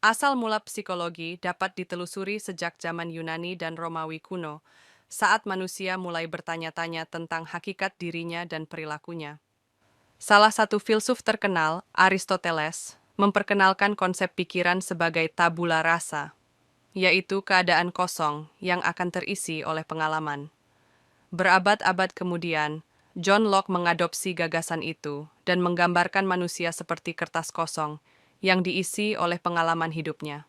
Asal mula psikologi dapat ditelusuri sejak zaman Yunani dan Romawi kuno, saat manusia mulai bertanya-tanya tentang hakikat dirinya dan perilakunya. Salah satu filsuf terkenal, Aristoteles, memperkenalkan konsep pikiran sebagai tabula rasa, yaitu keadaan kosong yang akan terisi oleh pengalaman. Berabad-abad kemudian, John Locke mengadopsi gagasan itu dan menggambarkan manusia seperti kertas kosong yang diisi oleh pengalaman hidupnya.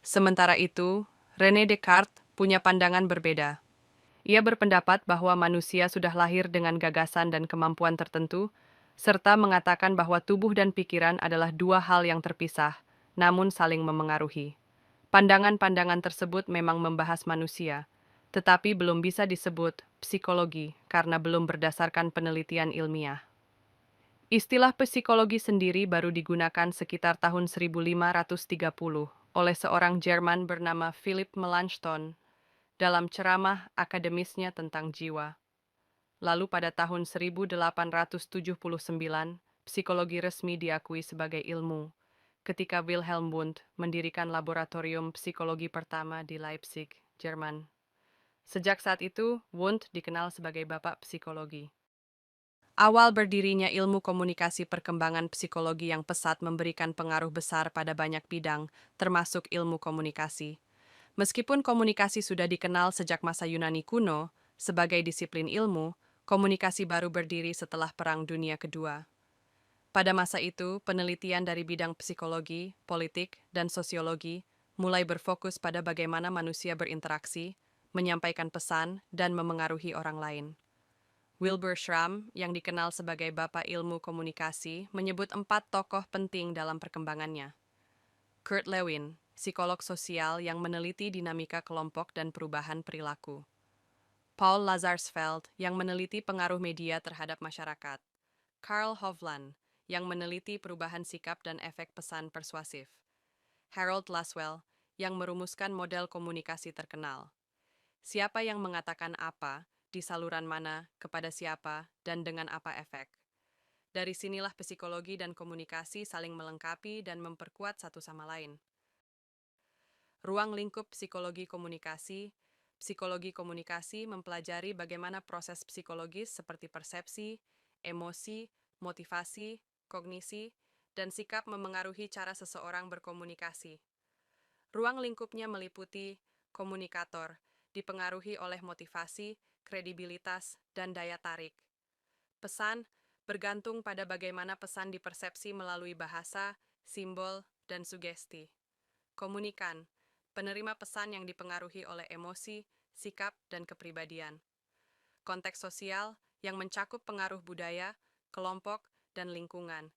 Sementara itu, René Descartes punya pandangan berbeda. Ia berpendapat bahwa manusia sudah lahir dengan gagasan dan kemampuan tertentu, serta mengatakan bahwa tubuh dan pikiran adalah dua hal yang terpisah, namun saling memengaruhi. Pandangan-pandangan tersebut memang membahas manusia, tetapi belum bisa disebut psikologi karena belum berdasarkan penelitian ilmiah. Istilah psikologi sendiri baru digunakan sekitar tahun 1530 oleh seorang Jerman bernama Philipp Melanchthon dalam ceramah akademisnya tentang jiwa. Lalu pada tahun 1879, psikologi resmi diakui sebagai ilmu, ketika Wilhelm Wundt mendirikan laboratorium psikologi pertama di Leipzig, Jerman. Sejak saat itu, Wundt dikenal sebagai bapak psikologi. Awal berdirinya ilmu komunikasi perkembangan psikologi yang pesat memberikan pengaruh besar pada banyak bidang, termasuk ilmu komunikasi. Meskipun komunikasi sudah dikenal sejak masa Yunani kuno sebagai disiplin ilmu, komunikasi baru berdiri setelah Perang Dunia Kedua. Pada masa itu, penelitian dari bidang psikologi, politik, dan sosiologi mulai berfokus pada bagaimana manusia berinteraksi, menyampaikan pesan, dan memengaruhi orang lain. Wilbur Schramm, yang dikenal sebagai Bapak Ilmu Komunikasi, menyebut 4 tokoh penting dalam perkembangannya. Kurt Lewin, psikolog sosial yang meneliti dinamika kelompok dan perubahan perilaku. Paul Lazarsfeld, yang meneliti pengaruh media terhadap masyarakat. Karl Hovland, yang meneliti perubahan sikap dan efek pesan persuasif. Harold Laswell, yang merumuskan model komunikasi terkenal. Siapa yang mengatakan apa, di saluran mana, kepada siapa, dan dengan apa efek. Dari sinilah psikologi dan komunikasi saling melengkapi dan memperkuat satu sama lain. Ruang lingkup psikologi komunikasi mempelajari bagaimana proses psikologis seperti persepsi, emosi, motivasi, kognisi, dan sikap memengaruhi cara seseorang berkomunikasi. Ruang lingkupnya meliputi komunikator, dipengaruhi oleh motivasi, kredibilitas, dan daya tarik. Pesan bergantung pada bagaimana pesan dipersepsi melalui bahasa, simbol, dan sugesti. Komunikan, penerima pesan yang dipengaruhi oleh emosi, sikap, dan kepribadian. Konteks sosial yang mencakup pengaruh budaya, kelompok, dan lingkungan.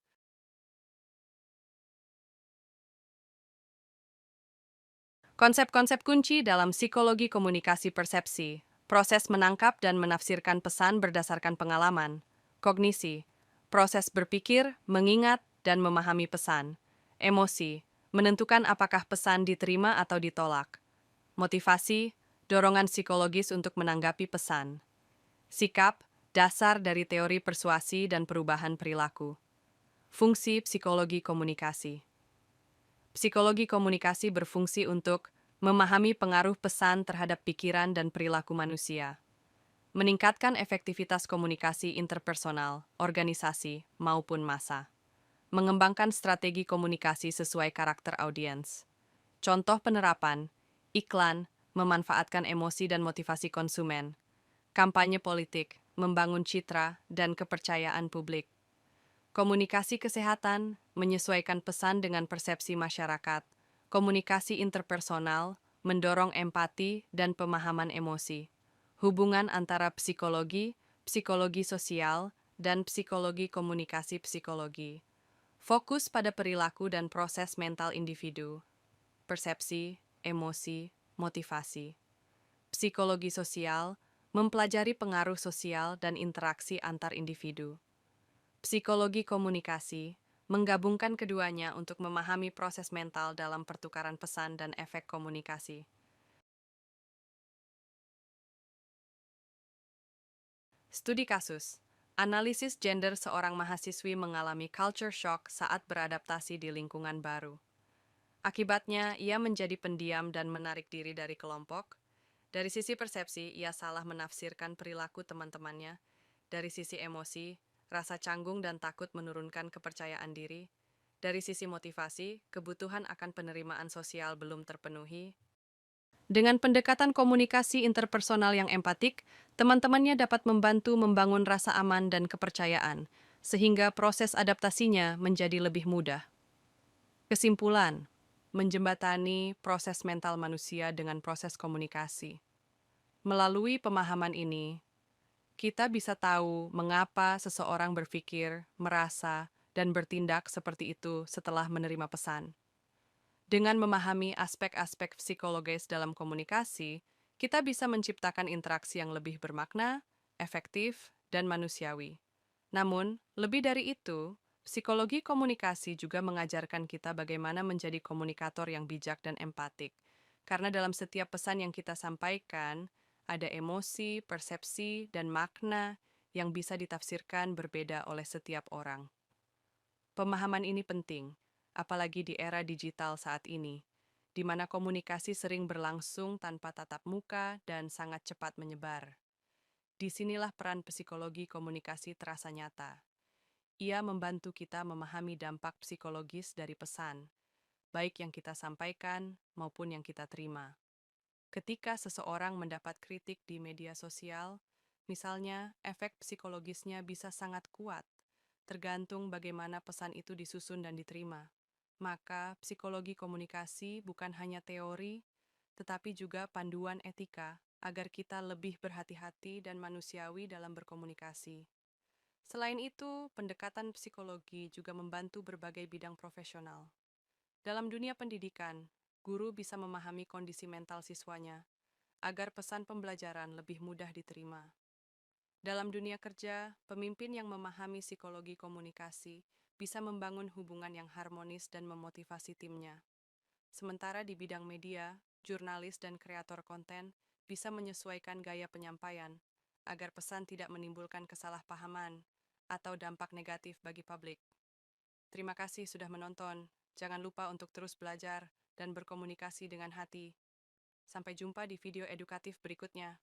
Konsep-konsep kunci dalam psikologi komunikasi persepsi, proses menangkap dan menafsirkan pesan berdasarkan pengalaman, kognisi, proses berpikir, mengingat, dan memahami pesan, emosi, menentukan apakah pesan diterima atau ditolak, motivasi, dorongan psikologis untuk menanggapi pesan, sikap, dasar dari teori persuasi dan perubahan perilaku, fungsi psikologi komunikasi. Psikologi komunikasi berfungsi untuk memahami pengaruh pesan terhadap pikiran dan perilaku manusia, meningkatkan efektivitas komunikasi interpersonal, organisasi, maupun massa, mengembangkan strategi komunikasi sesuai karakter audiens. Contoh penerapan, iklan, memanfaatkan emosi dan motivasi konsumen, kampanye politik, membangun citra dan kepercayaan publik. Komunikasi kesehatan, menyesuaikan pesan dengan persepsi masyarakat. Komunikasi interpersonal, mendorong empati dan pemahaman emosi. Hubungan antara psikologi, psikologi sosial, dan psikologi komunikasi psikologi. Fokus pada perilaku dan proses mental individu. Persepsi, emosi, motivasi. Psikologi sosial, mempelajari pengaruh sosial dan interaksi antar individu. Psikologi komunikasi menggabungkan keduanya untuk memahami proses mental dalam pertukaran pesan dan efek komunikasi. Studi kasus. Analisis gender seorang mahasiswi mengalami culture shock saat beradaptasi di lingkungan baru. Akibatnya, ia menjadi pendiam dan menarik diri dari kelompok. Dari sisi persepsi, ia salah menafsirkan perilaku teman-temannya. Dari sisi emosi, rasa canggung dan takut menurunkan kepercayaan diri. Dari sisi motivasi, kebutuhan akan penerimaan sosial belum terpenuhi. Dengan pendekatan komunikasi interpersonal yang empatik, teman-temannya dapat membantu membangun rasa aman dan kepercayaan, sehingga proses adaptasinya menjadi lebih mudah. Kesimpulan, menjembatani proses mental manusia dengan proses komunikasi. Melalui pemahaman ini, kita bisa tahu mengapa seseorang berpikir, merasa, dan bertindak seperti itu setelah menerima pesan. Dengan memahami aspek-aspek psikologis dalam komunikasi, kita bisa menciptakan interaksi yang lebih bermakna, efektif, dan manusiawi. Namun, lebih dari itu, psikologi komunikasi juga mengajarkan kita bagaimana menjadi komunikator yang bijak dan empatik. Karena dalam setiap pesan yang kita sampaikan, ada emosi, persepsi, dan makna yang bisa ditafsirkan berbeda oleh setiap orang. Pemahaman ini penting, apalagi di era digital saat ini, di mana komunikasi sering berlangsung tanpa tatap muka dan sangat cepat menyebar. Disinilah peran psikologi komunikasi terasa nyata. Ia membantu kita memahami dampak psikologis dari pesan, baik yang kita sampaikan maupun yang kita terima. Ketika seseorang mendapat kritik di media sosial, misalnya efek psikologisnya bisa sangat kuat, tergantung bagaimana pesan itu disusun dan diterima. Maka, psikologi komunikasi bukan hanya teori, tetapi juga panduan etika agar kita lebih berhati-hati dan manusiawi dalam berkomunikasi. Selain itu, pendekatan psikologi juga membantu berbagai bidang profesional. Dalam dunia pendidikan, guru bisa memahami kondisi mental siswanya agar pesan pembelajaran lebih mudah diterima. Dalam dunia kerja, pemimpin yang memahami psikologi komunikasi bisa membangun hubungan yang harmonis dan memotivasi timnya. Sementara di bidang media, jurnalis dan kreator konten bisa menyesuaikan gaya penyampaian agar pesan tidak menimbulkan kesalahpahaman atau dampak negatif bagi publik. Terima kasih sudah menonton. Jangan lupa untuk terus belajar dan berkomunikasi dengan hati. Sampai jumpa di video edukatif berikutnya.